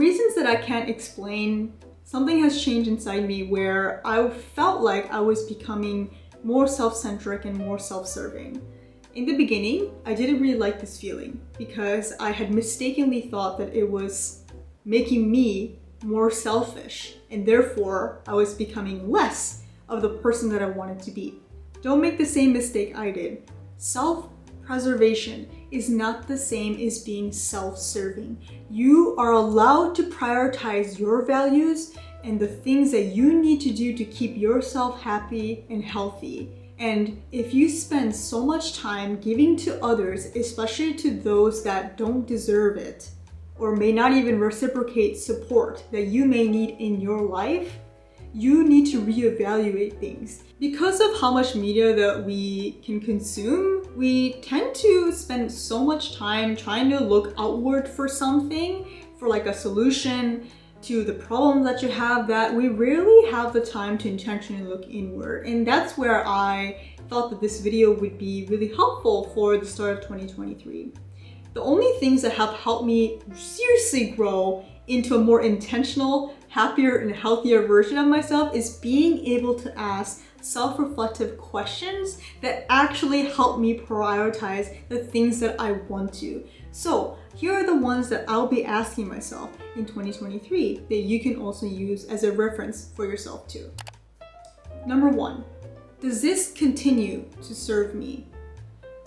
reasons that I can't explain, something has changed inside me where I felt like I was becoming more self-centric and more self-serving. In the beginning, I didn't really like this feeling because I had mistakenly thought that it was making me more selfish, and therefore I was becoming less of the person that I wanted to be. Don't make the same mistake I did. Self-preservation is not the same as being self-serving. You are allowed to prioritize your values and the things that you need to do to keep yourself happy and healthy. And if you spend so much time giving to others, especially to those that don't deserve it, or may not even reciprocate support that you may need in your life, you need to reevaluate things. Because of how much media that we can consume, we tend to spend so much time trying to look outward for something, for like a solution to the problem that you have, that we rarely have the time to intentionally look inward. And that's where I thought that this video would be really helpful for the start of 2023. The only things that have helped me seriously grow into a more intentional, happier, and healthier version of myself is being able to ask self-reflective questions that actually help me prioritize the things that I want to. So here are the ones that I'll be asking myself in 2023 that you can also use as a reference for yourself too. Number 1, does this continue to serve me?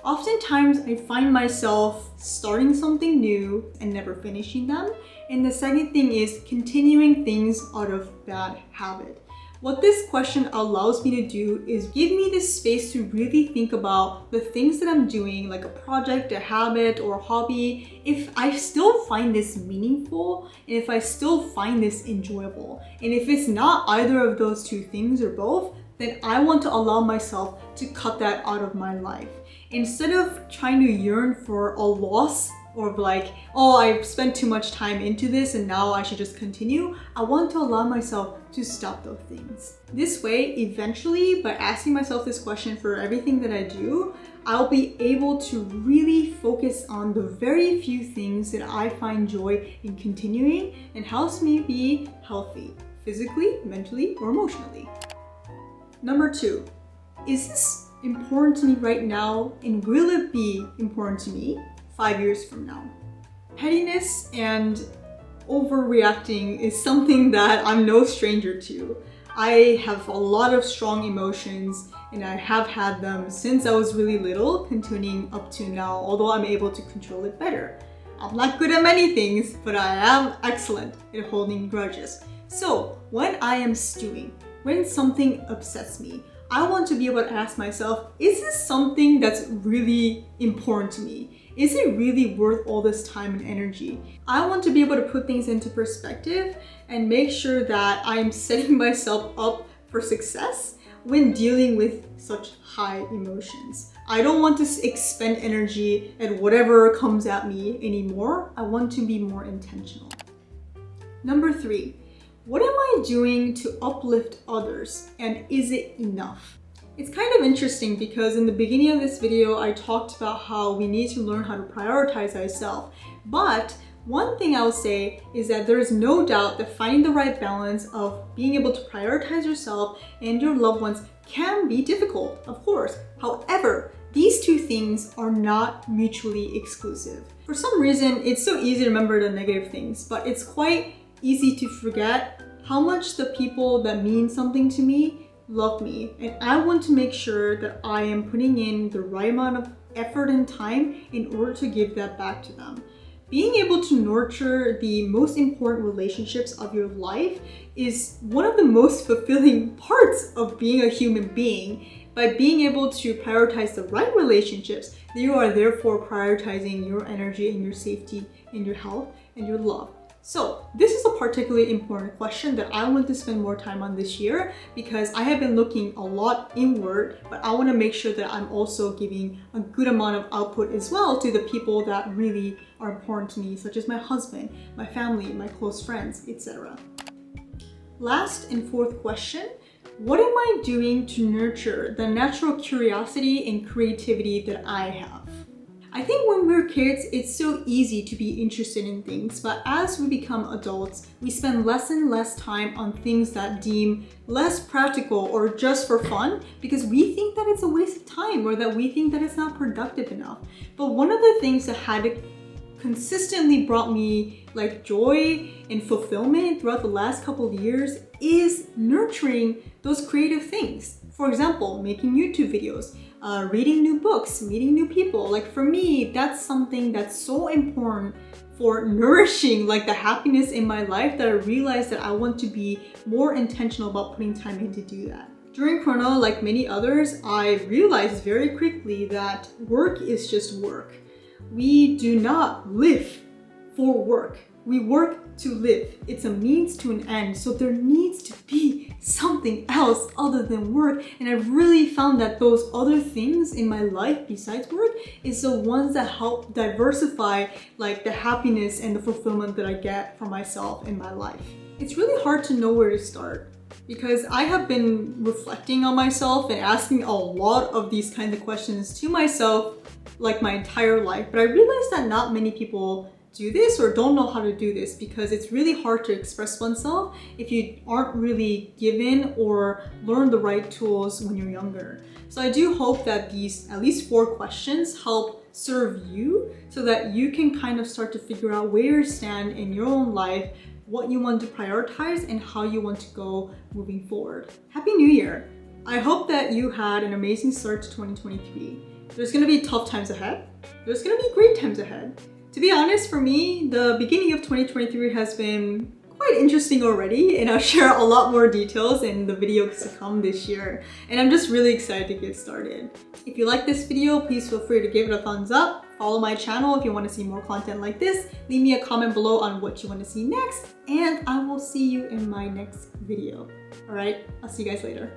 Oftentimes, I find myself starting something new and never finishing them. And the second thing is continuing things out of bad habit. What this question allows me to do is give me this space to really think about the things that I'm doing, like a project, a habit, or a hobby, if I still find this meaningful and if I still find this enjoyable. And if it's not either of those two things or both, then I want to allow myself to cut that out of my life. Instead of trying to yearn for a loss or like, oh, I've spent too much time into this and now I should just continue, I want to allow myself to stop those things. This way, eventually, by asking myself this question for everything that I do, I'll be able to really focus on the very few things that I find joy in continuing and helps me be healthy, physically, mentally, or emotionally. Number 2, is this important to me right now, and will it be important to me 5 years from now? Pettiness and overreacting is something that I'm no stranger to. I have a lot of strong emotions and I have had them since I was really little, continuing up to now, although I'm able to control it better. I'm not good at many things, but I am excellent at holding grudges. So when I am stewing, when something upsets me, I want to be able to ask myself, is this something that's really important to me? Is it really worth all this time and energy? I want to be able to put things into perspective and make sure that I'm setting myself up for success when dealing with such high emotions. I don't want to expend energy at whatever comes at me anymore. I want to be more intentional. Number 3, what am I doing to uplift others, and is it enough? It's kind of interesting because in the beginning of this video, I talked about how we need to learn how to prioritize ourselves. But one thing I'll say is that there is no doubt that finding the right balance of being able to prioritize yourself and your loved ones can be difficult, of course. However, these two things are not mutually exclusive. For some reason, it's so easy to remember the negative things, but it's quite easy to forget how much the people that mean something to me love me, and I want to make sure that I am putting in the right amount of effort and time in order to give that back to them. Being able to nurture the most important relationships of your life is one of the most fulfilling parts of being a human being. By being able to prioritize the right relationships, you are therefore prioritizing your energy and your safety and your health and your love. So this is a particularly important question that I want to spend more time on this year because I have been looking a lot inward, but I want to make sure that I'm also giving a good amount of output as well to the people that really are important to me, such as my husband, my family, my close friends, etc. Last and fourth question, what am I doing to nurture the natural curiosity and creativity that I have? I think when we're kids, it's so easy to be interested in things, but as we become adults, we spend less and less time on things that deem less practical or just for fun because we think that it's a waste of time or that we think that it's not productive enough. But one of the things that had consistently brought me like joy and fulfillment throughout the last couple of years is nurturing those creative things. For example, making YouTube videos, reading new books, meeting new people. Like for me, that's something that's so important for nourishing like the happiness in my life that I realized that I want to be more intentional about putting time in to do that. During Corona, like many others, I realized very quickly that work is just work. We do not live for work. We work to live. It's a means to an end. So there needs to be something else other than work. And I really found that those other things in my life besides work is the ones that help diversify like the happiness and the fulfillment that I get for myself in my life. It's really hard to know where to start because I have been reflecting on myself and asking a lot of these kinds of questions to myself like my entire life. But I realized that not many people do this or don't know how to do this because it's really hard to express oneself if you aren't really given or learn the right tools when you're younger. So I do hope that these at least 4 questions help serve you so that you can kind of start to figure out where you stand in your own life, what you want to prioritize, and how you want to go moving forward. Happy New Year! I hope that you had an amazing start to 2023. There's gonna be tough times ahead. There's gonna be great times ahead. To be honest, for me, the beginning of 2023 has been quite interesting already, and I'll share a lot more details in the videos to come this year. And I'm just really excited to get started. If you like this video, please feel free to give it a thumbs up. Follow my channel if you want to see more content like this. Leave me a comment below on what you want to see next, and I will see you in my next video. All right, I'll see you guys later.